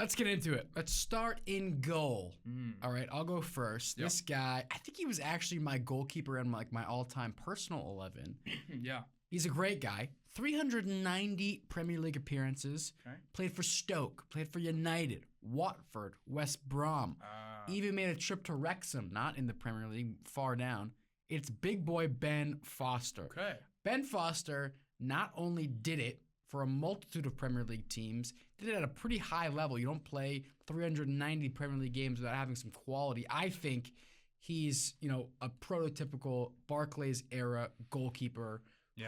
Let's get into it. Let's start in goal. All right, I'll go first. Yep. This guy, I think he was actually my goalkeeper in my all-time personal 11. Yeah. He's a great guy. 390 Premier League appearances. Okay. Played for Stoke. Played for United, Watford, West Brom. Even made a trip to Wrexham, not in the Premier League, far down. It's big boy Ben Foster. Okay. Ben Foster not only did it for a multitude of Premier League teams, did it at a pretty high level. You don't play 390 Premier League games without having some quality. I think he's, a prototypical Barclays era goalkeeper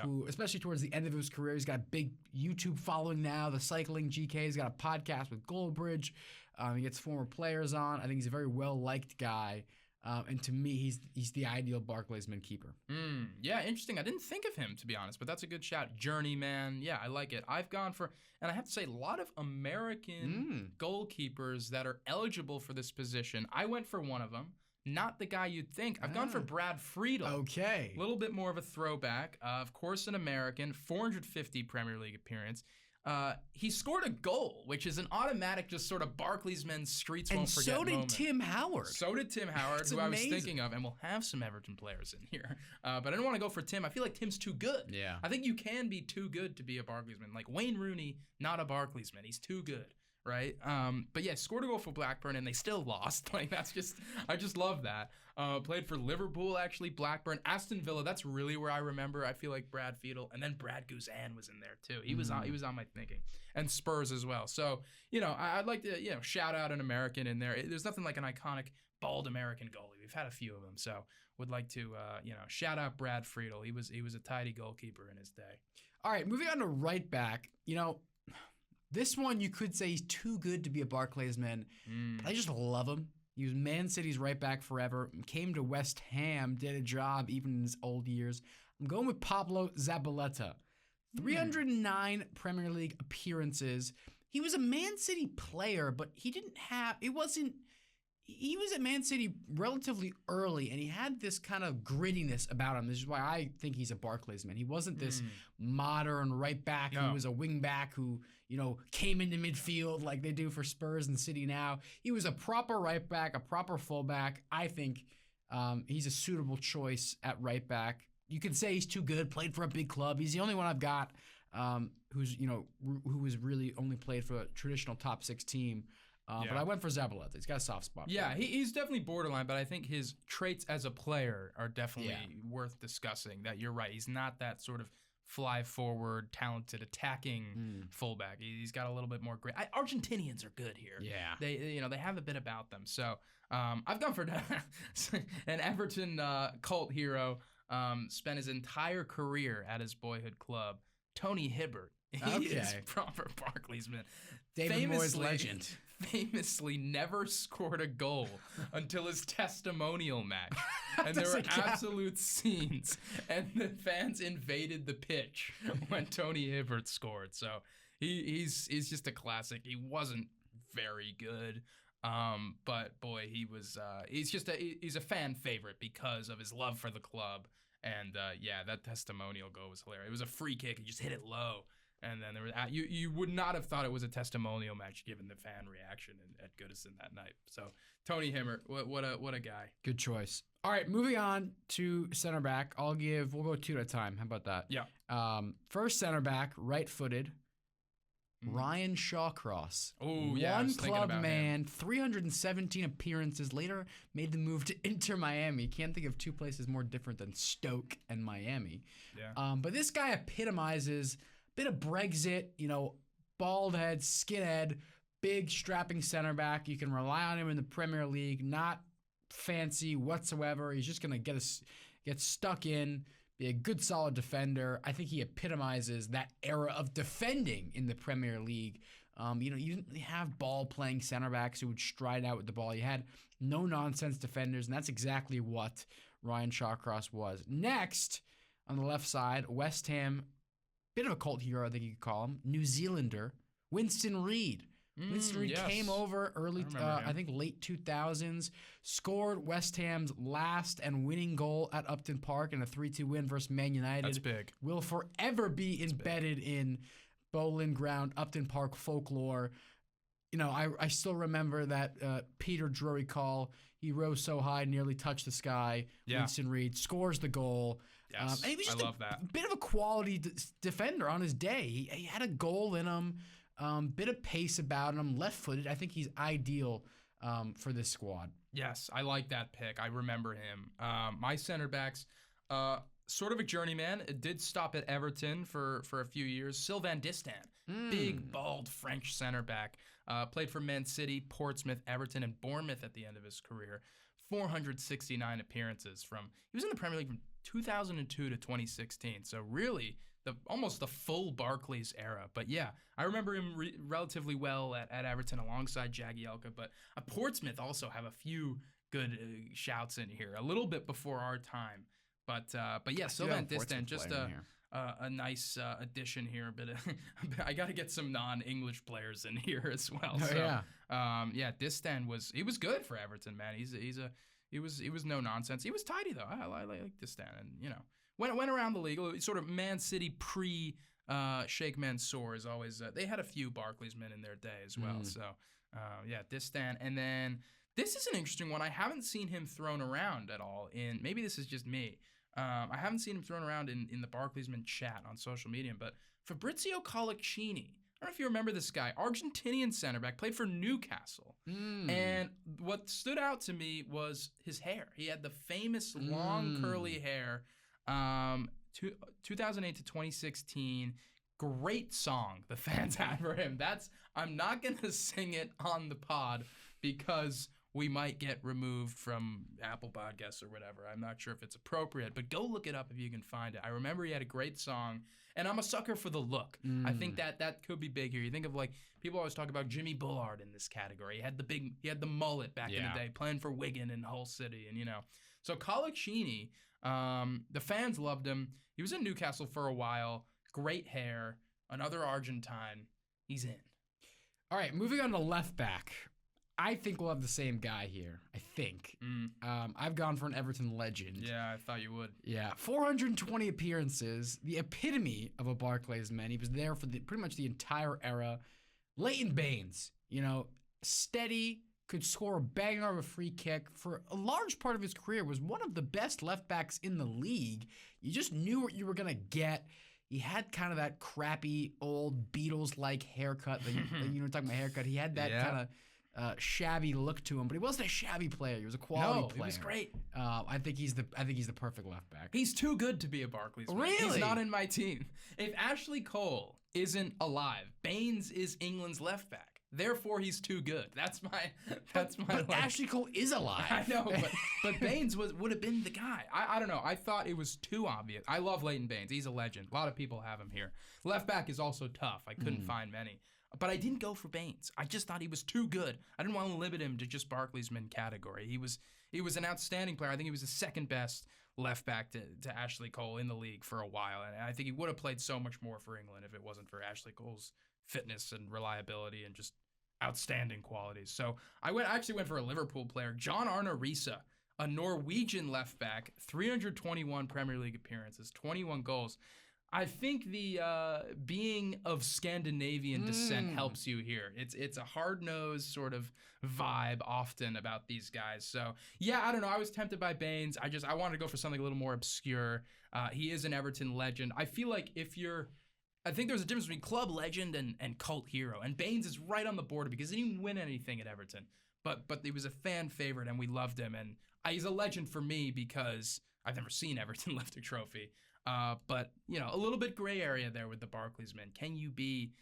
who, especially towards the end of his career, he's got a big YouTube following now, the Cycling GK. He's got a podcast with Goldbridge. He gets former players on. I think he's a very well-liked guy. And to me, he's the ideal Barclaysman keeper. Yeah, interesting. I didn't think of him, to be honest, but that's a good shout. Journeyman. Yeah, I like it. I've gone for, and I have to say, a lot of American goalkeepers that are eligible for this position. I went for one of them. Not the guy you'd think. I've gone for Brad Friedel. Okay. A little bit more of a throwback. Of course, an American, 450 Premier League appearance. He scored a goal, which is an automatic, just sort of Barclaysmen streets won't forget moment. And so did Tim Howard. So did Tim Howard, who amazing. I was thinking of, and we'll have some Everton players in here. But I didn't want to go for Tim. I feel like Tim's too good. Yeah. I think you can be too good to be a Barclaysman. Like Wayne Rooney, not a Barclaysman. He's too good. Right? But yeah, scored a goal for Blackburn and they still lost. Like I just love that. Played for Liverpool, actually, Blackburn, Aston Villa. That's really where I remember. I feel like Brad Friedel, and then Brad Guzan was in there too. He was on my thinking, and Spurs as well. So I'd like to shout out an American in there. There's nothing like an iconic bald American goalie. We've had a few of them, so would like to shout out Brad Friedel. He was a tidy goalkeeper in his day. All right, moving on to right back. This one, you could say he's too good to be a Barclaysman. I just love him. He was Man City's right back forever. Came to West Ham, did a job even in his old years. I'm going with Pablo Zabaleta. 309 Premier League appearances. He was a Man City player, but he was at Man City relatively early, and he had this kind of grittiness about him. This is why I think he's a Barclaysman. He wasn't this modern right back who was a wing back who, came into midfield like they do for Spurs and City now. He was a proper right back, a proper fullback. I think he's a suitable choice at right back. You could say he's too good, played for a big club. He's the only one I've got who was really only played for a traditional top 6 team. But I went for Zabaleta. He's got a soft spot. Yeah, he's definitely borderline, but I think his traits as a player are definitely worth discussing. That you're right. He's not that sort of fly forward, talented, attacking fullback. He's got a little bit more grit. Argentinians are good here. Yeah, they have a bit about them. So I've gone for an Everton cult hero. Spent his entire career at his boyhood club. Tony Hibbert. He is proper Barclaysman. David Moyes legend. Famously never scored a goal until his testimonial match. And there were absolute scenes. And the fans invaded the pitch when Tony Hibbert scored. So he's just a classic. He wasn't very good. But boy, he's a fan favorite because of his love for the club. And that testimonial goal was hilarious. It was a free kick. He just hit it low. And then there was you would not have thought it was a testimonial match given the fan reaction at Goodison that night. So Tony Hibbert, what a guy. Good choice. All right, moving on to center back. We'll go 2 at a time. How about that? Yeah. First center back, right-footed, Ryan Shawcross. Oh yeah, one club man, him. 317 appearances. Later made the move to Inter Miami. Can't think of 2 places more different than Stoke and Miami. Yeah. But this guy epitomizes bit of Brexit, bald head, skinhead, big strapping center back. You can rely on him in the Premier League. Not fancy whatsoever. He's just gonna get stuck in, be a good solid defender. I think he epitomizes that era of defending in the Premier League. You didn't really have ball playing center backs who would stride out with the ball. You had no nonsense defenders, and that's exactly what Ryan Shawcross was. Next, on the left side, West Ham. Bit of a cult hero, I think you could call him. New Zealander, Winston Reid. Winston Reid came over early, I think late 2000s, scored West Ham's last and winning goal at Upton Park in a 3-2 win versus Man United. That's big. Will forever be embedded in Bowling Ground, Upton Park folklore. I still remember that Peter Drury call. He rose so high, nearly touched the sky. Yeah. Winston Reed scores the goal. Yes, And he was just I love that. bit of a quality defender on his day. He had a goal in him, bit of pace about him, left-footed. I think he's ideal for this squad. Yes, I like that pick. I remember him. My center backs, sort of a journeyman. It did stop at Everton for a few years. Sylvain Distin, big, bald French center back. Played for Man City, Portsmouth, Everton, and Bournemouth at the end of his career. 469 appearances he was in the Premier League from 2002 to 2016. So really, almost the full Barclays era. But yeah, I remember him relatively well at Everton alongside Jagielka. But Portsmouth also have a few good shouts in here, a little bit before our time. But yeah, Sylvain Distin, just a nice addition here. But I got to get some non-English players in here as well. Yeah, Distin was good for Everton, man. He was no nonsense. He was tidy though. I like Distin, and went around the league. Sort of Man City pre Sheikh Mansour is always. They had a few Barclaysmen in their day as well. So yeah, Distin, and then this is an interesting one. I haven't seen him thrown around at all. Maybe this is just me. I haven't seen him thrown around in the Barclaysmen chat on social media, but Fabrizio Colaccini. I don't know if you remember this guy, Argentinian center back, played for Newcastle. And what stood out to me was his hair. He had the famous long curly hair. 2008 to 2016, great song the fans had for him. I'm not going to sing it on the pod because we might get removed from Apple Podcasts or whatever. I'm not sure if it's appropriate, but go look it up if you can find it. I remember he had a great song, and I'm a sucker for the look. I think that could be big here. You think of people always talk about Jimmy Bullard in this category. He had the mullet back in the day, playing for Wigan and Hull City, and So Colaccini, the fans loved him. He was in Newcastle for a while. Great hair. Another Argentine. He's in. All right, moving on to left back. I think we'll have the same guy here. I think. I've gone for an Everton legend. Yeah, I thought you would. Yeah, 420 appearances, the epitome of a Barclaysman. He was there for pretty much the entire era. Leighton Baines, steady, could score a banger of a free kick. For a large part of his career, was one of the best left backs in the league. You just knew what you were gonna get. He had kind of that crappy old Beatles-like haircut. You were talking about haircut. He had that kind of shabby look to him, but he wasn't a shabby player. He was a quality player. He was great. I think he's the perfect left back. He's too good to be a Barclays man. Really? He's not in my team. If Ashley Cole isn't alive, Baines is England's left back. Therefore, he's too good. That's my. But Ashley Cole is alive. I know, but Baines would have been the guy. I don't know. I thought it was too obvious. I love Leighton Baines. He's a legend. A lot of people have him here. Left back is also tough. I couldn't find many. But I didn't go for Baines. I just thought he was too good. I didn't want to limit him to just Barclaysman category. He was an outstanding player. I think he was the second best left back to Ashley Cole in the league for a while. And I think he would have played so much more for England if it wasn't for Ashley Cole's fitness and reliability and just outstanding qualities. So I actually went for a Liverpool player, John Arne Riise, a Norwegian left back, 321 Premier League appearances, 21 goals. I think the being of Scandinavian descent helps you here. It's a hard-nosed sort of vibe often about these guys. So yeah, I don't know. I was tempted by Baines. I wanted to go for something a little more obscure. He is an Everton legend. I feel like I think there's a difference between club legend and cult hero. And Baines is right on the border because he didn't win anything at Everton. But he was a fan favorite and we loved him. And he's a legend for me because I've never seen Everton lift a trophy. But, a little bit gray area there with the Barclaysmen. Can you be,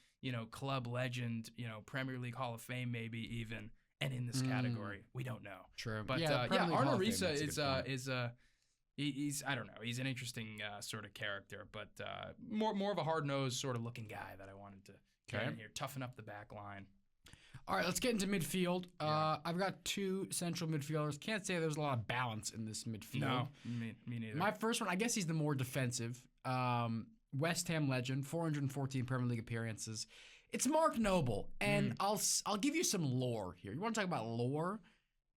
club legend, Premier League Hall of Fame maybe even, and in this category? We don't know. True. But Arne Riise he's I don't know. He's an interesting sort of character, but more of a hard-nosed sort of looking guy that I wanted to get in here, toughen up the back line. All right, let's get into midfield. I've got two central midfielders. Can't say there's a lot of balance in this midfield. No, me neither. My first one, I guess he's the more defensive. West Ham legend, 414 Premier League appearances. It's Mark Noble, and I'll give you some lore here. You want to talk about lore?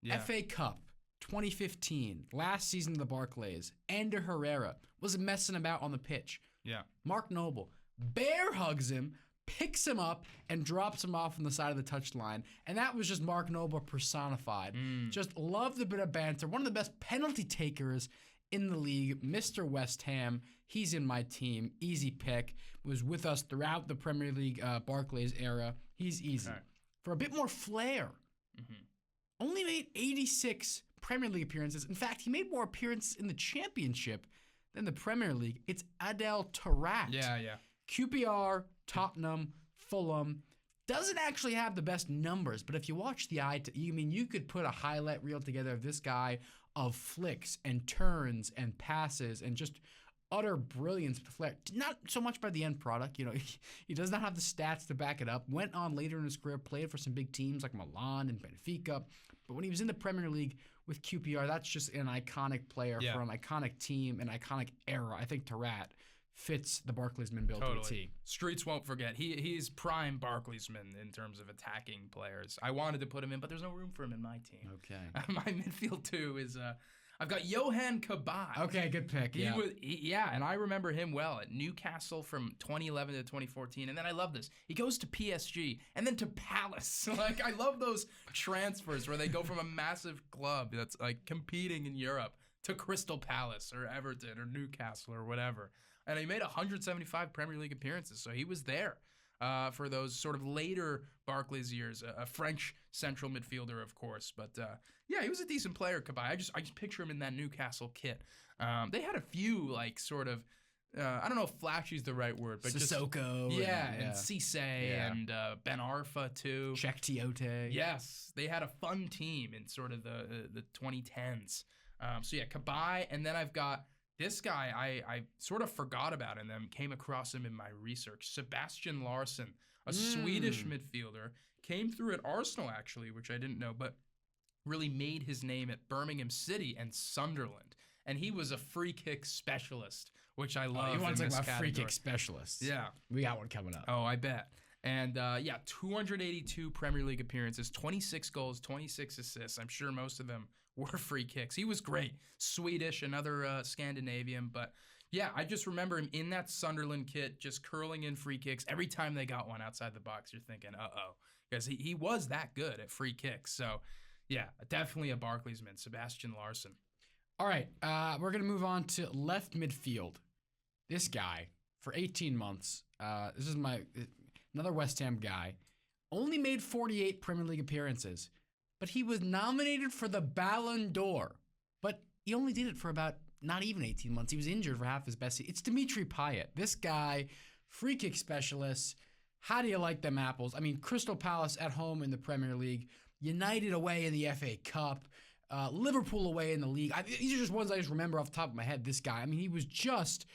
Yeah. FA Cup 2015, last season of the Barclays. Ander Herrera was messing about on the pitch. Yeah. Mark Noble bear hugs him, picks him up and drops him off on the side of the touchline. And that was just Mark Noble personified. Just loved a bit of banter. One of the best penalty takers in the league, Mr. West Ham. He's in my team. Easy pick. Was with us throughout the Premier League Barclays era. He's easy. Okay. For a bit more flair, only made 86 Premier League appearances. In fact, he made more appearances in the Championship than the Premier League. It's Adel Taarabt. Yeah. QPR, Tottenham, Fulham. Doesn't actually have the best numbers, but if you watch the you could put a highlight reel together of this guy of flicks and turns and passes and just utter brilliance with flair. Not so much by the end product. He does not have the stats to back it up. Went on later in his career, played for some big teams like Milan and Benfica. But when he was in the Premier League with QPR, that's just an iconic player for an iconic team, an iconic era. I think Taarabt fits the Barclaysmen bill to a T. Streets won't forget. He's prime Barclaysman in terms of attacking players. I wanted to put him in, but there's no room for him in my team. Okay. My midfield too is I've got Johan Cabaye. Okay, good pick. And I remember him well at Newcastle from 2011 to 2014. And then I love this. He goes to PSG and then to Palace. I love those transfers where they go from a massive club that's competing in Europe to Crystal Palace or Everton or Newcastle or whatever. And he made 175 Premier League appearances, so he was there for those sort of later Barclays years. A French central midfielder, of course, but he was a decent player. Cabaye. I just picture him in that Newcastle kit. They had a few I don't know if flashy is the right word, but Sissoko. And Cisse and Ben Arfa too. Cheikh Tiote. Yes, they had a fun team in sort of the 2010s. Cabaye, and then I've got this guy I sort of forgot about and then came across him in my research. Sebastian Larsson, a Swedish midfielder, came through at Arsenal actually, which I didn't know, but really made his name at Birmingham City and Sunderland. And he was a free kick specialist, which I love. You want to talk about category. free kick specialists? Yeah. We got one coming up. Oh, I bet. And 282 Premier League appearances, 26 goals, 26 assists. I'm sure most of them were free kicks. He was great. Swedish, another Scandinavian. But yeah, I just remember him in that Sunderland kit, just curling in free kicks. Every time they got one outside the box, you're thinking, uh-oh. Because he was that good at free kicks. So yeah, definitely a Barclaysman, Sebastian Larsson. All right, we're going to move on to left midfield. This guy, for 18 months, this is another West Ham guy, only made 48 Premier League appearances, but he was nominated for the Ballon d'Or. But he only did it for about not even 18 months. He was injured for half his best season. It's Dimitri Payet. This guy, free kick specialist. How do you like them apples? I mean, Crystal Palace at home in the Premier League, United away in the FA Cup, Liverpool away in the league. These are just ones I just remember off the top of my head. This guy, I mean, he was just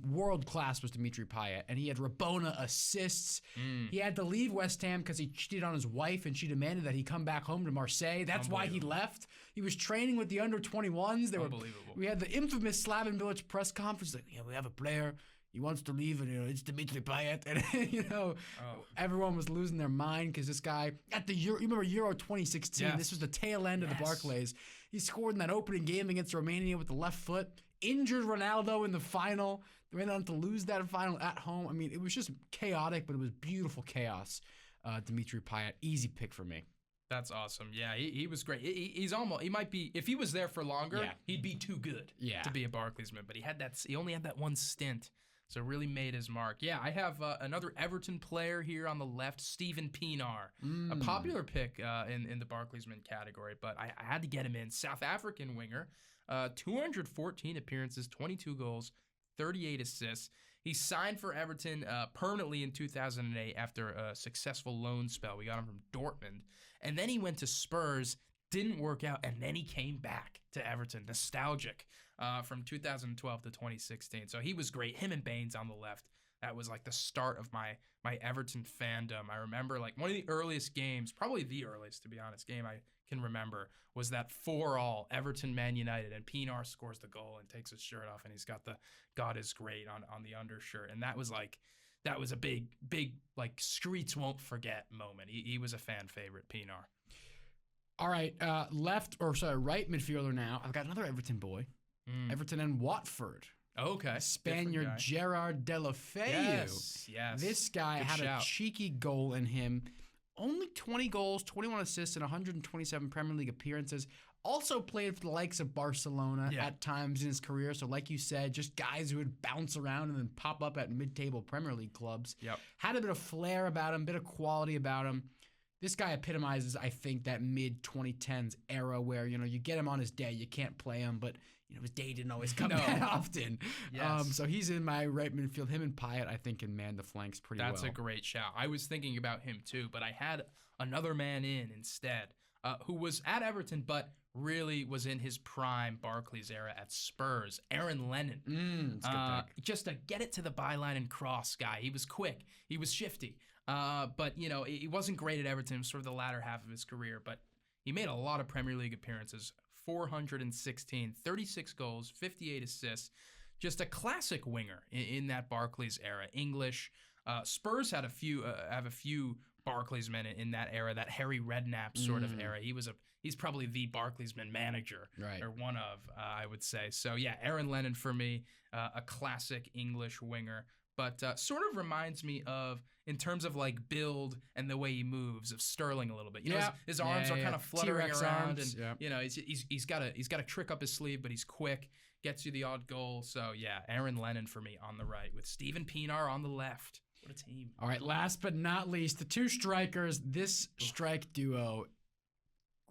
world class was Dimitri Payet, and he had Rabona assists. He had to leave West Ham because he cheated on his wife, and she demanded that he come back home to Marseille. That's why he left. He was training with the under-21s. Unbelievable. We had the infamous Slaven Bilic press conference. Like, we have a player. He wants to leave, and it's Dimitri Payet, and everyone was losing their mind because this guy at the Euro. You remember Euro 2016? Yes. This was the tail end of the Barclays. He scored in that opening game against Romania with the left foot. Injured Ronaldo in the final. They went on to lose that final at home. I mean, it was just chaotic, but it was beautiful chaos. Dimitri Payet, easy pick for me. That's awesome. Yeah, he was great. He might be, if he was there for longer, he'd be too good to be a Barclaysman. But he only had that one stint. So really made his mark. Yeah, I have another Everton player here on the left, Steven Pienaar. A popular pick in the Barclaysman category, but I had to get him in. South African winger, 214 appearances, 22 goals, 38 assists. He signed for Everton permanently in 2008 after a successful loan spell. We got him from Dortmund. And then he went to Spurs, didn't work out, and then he came back to Everton, nostalgic. From 2012 to 2016. So he was great. Him and Baines on the left. That was like the start of my Everton fandom. I remember like one of the earliest games, probably the earliest, to be honest, game I can remember was that 4-4 Everton Man United, and Pienaar scores the goal and takes his shirt off, and he's got the God is great on the undershirt. And that was a big like streets won't forget moment. He was a fan favorite, Pienaar. All right, right midfielder now. I've got another Everton boy. Everton and Watford. Okay. Spaniard Different guy. Gerard Deulofeu. Yes. This guy Good had shout. a cheeky goal in him. Only 20 goals, 21 assists, and 127 Premier League appearances. Also played for the likes of Barcelona at times in his career. So like you said, just guys who would bounce around and then pop up at mid-table Premier League clubs. Yep. Had a bit of flair about him, bit of quality about him. This guy epitomizes, I think, that mid-2010s era where, you get him on his day, you can't play him, but his day didn't always come that often. Yes. So he's in my right midfield. Him and Payet, I think, can man the flanks pretty well. That's a great shout. I was thinking about him too, but I had another man in instead, who was at Everton, but really was in his prime Barclays era at Spurs. Aaron Lennon. That's a good pick. Just a get it to the byline and cross guy. He was quick. He was shifty. But he wasn't great at Everton. It was sort of the latter half of his career, but he made a lot of Premier League appearances. 416, 36 goals, 58 assists. Just a classic winger in that Barclays era. English. Spurs had have a few Barclaysmen in that era, that Harry Redknapp sort of era. He's probably the Barclaysman manager, right, or one of, I would say. So yeah, Aaron Lennon for me, a classic English winger. But sort of reminds me of, in terms of like build and the way he moves, of Sterling a little bit. His arms are kind of fluttering T-Rex around, arms. and he's got a trick up his sleeve, but he's quick, gets you the odd goal. So yeah, Aaron Lennon for me on the right with Steven Pienaar on the left. What a team! All right, last but not least, the two strikers. This strike duo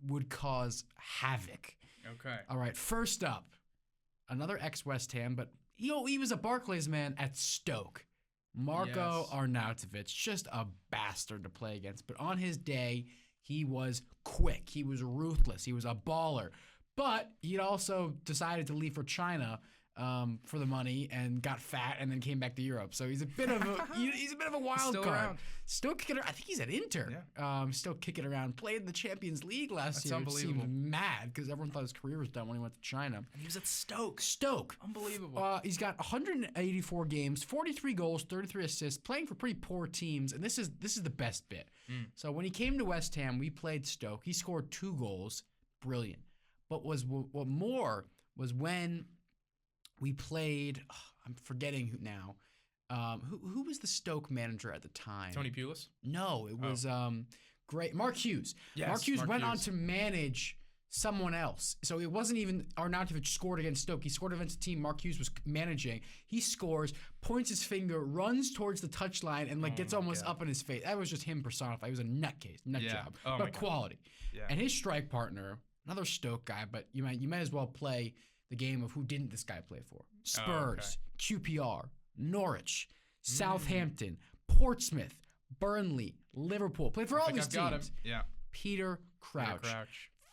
would cause havoc. Okay. All right, first up, another ex-West Ham, but he was a Barclays man at Stoke. Marko Arnautovic, just a bastard to play against. But on his day, he was quick. He was ruthless. He was a baller. But he'd also decided to leave for China for the money and got fat and then came back to Europe. So he's a bit of a wild still card. Around. Still kicking around. I think he's at Inter. Yeah. Still kicking around. Played in the Champions League last year. Unbelievable. Seemed mad because everyone thought his career was done when he went to China. And he was at Stoke. Unbelievable. He's got 184 games, 43 goals, 33 assists, playing for pretty poor teams. And this is the best bit. So when he came to West Ham, we played Stoke. He scored 2 goals. Brilliant. But what more was when we played, I'm forgetting who now. Who was the Stoke manager at the time? Tony Pulis? No, it was great. Mark Hughes. Yes, Mark Hughes went on to manage someone else. So it wasn't even Arnautovic scored against Stoke. He scored against a team Mark Hughes was managing. He scores, points his finger, runs towards the touchline, and gets almost up in his face. That was just him personified. He was a nut job, but quality. Yeah. And his strike partner, another Stoke guy, but you might as well play the game of who didn't this guy play for. Spurs, QPR, Norwich, Southampton, Portsmouth, Burnley, Liverpool. Played for all these teams. Yeah. Peter Crouch.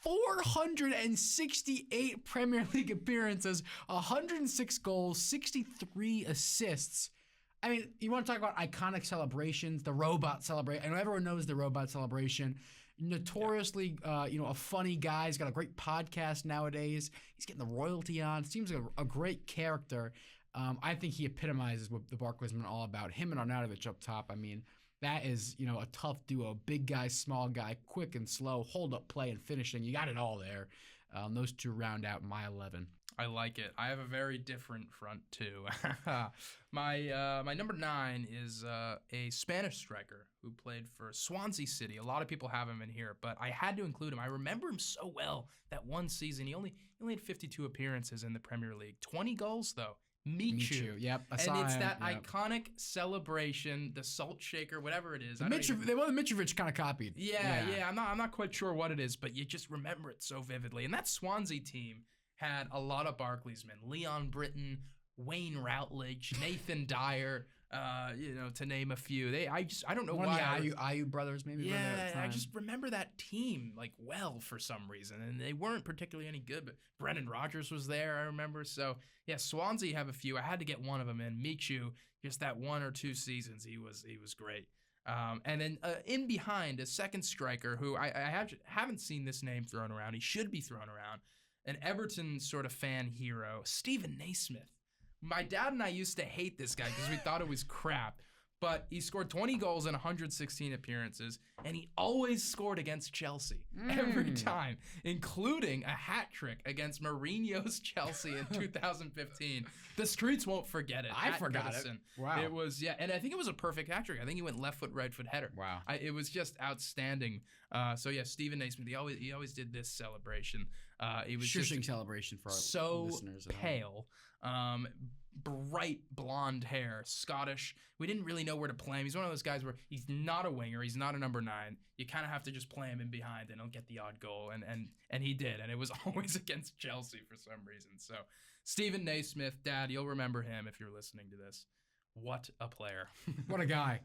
468 Premier League appearances, 106 goals, 63 assists. I mean, you want to talk about iconic celebrations, the robot celebration. I know everyone knows the robot celebration. Notoriously, a funny guy. He's got a great podcast nowadays. He's getting the royalty on. Seems like a great character. I think he epitomizes what the Barclaysmen are all about. Him and Arnautovic up top. I mean, that is, a tough duo. Big guy, small guy, quick and slow, hold up play and finishing. You got it all there. Those two round out my 11. I like it. I have a very different front too. My number 9 is a Spanish striker who played for Swansea City. A lot of people have him in here, but I had to include him. I remember him so well that one season. He only had 52 appearances in the Premier League. 20 goals though. Michu. Yep. And it's that iconic celebration, the salt shaker, whatever it is. The Mitrovic kind of copied. Yeah. I'm not quite sure what it is, but you just remember it so vividly. And that Swansea team had a lot of Barclaysmen. Leon Britton, Wayne Routledge, Nathan Dyer, to name a few. I don't know One why. of the Ayew brothers, maybe. Yeah, I just remember that team well for some reason, and they weren't particularly any good. But Brendan Rodgers was there, I remember. So yeah, Swansea have a few. I had to get one of them in. Michu, just that 1 or 2 seasons, he was great. And then in behind, a second striker who I haven't seen this name thrown around. He should be thrown around. An Everton sort of fan hero, Stephen Naismith. My dad and I used to hate this guy because we thought it was crap. But he scored 20 goals in 116 appearances, and he always scored against Chelsea every time, including a hat trick against Mourinho's Chelsea in 2015. The streets won't forget it. I forgot it. Wow. It was, and I think it was a perfect hat trick. I think he went left foot, right foot header. Wow. It was just outstanding. Stephen Naismith, he always did this celebration. It was Shushing celebration for our listeners. Pale. Bright blonde hair, Scottish. We didn't really know where to play him. He's one of those guys where he's not a winger. He's not a number 9. You kind of have to just play him in behind and he'll get the odd goal. And he did. And it was always against Chelsea for some reason. So Stephen Naismith, Dad, you'll remember him if you're listening to this. What a player. What a guy.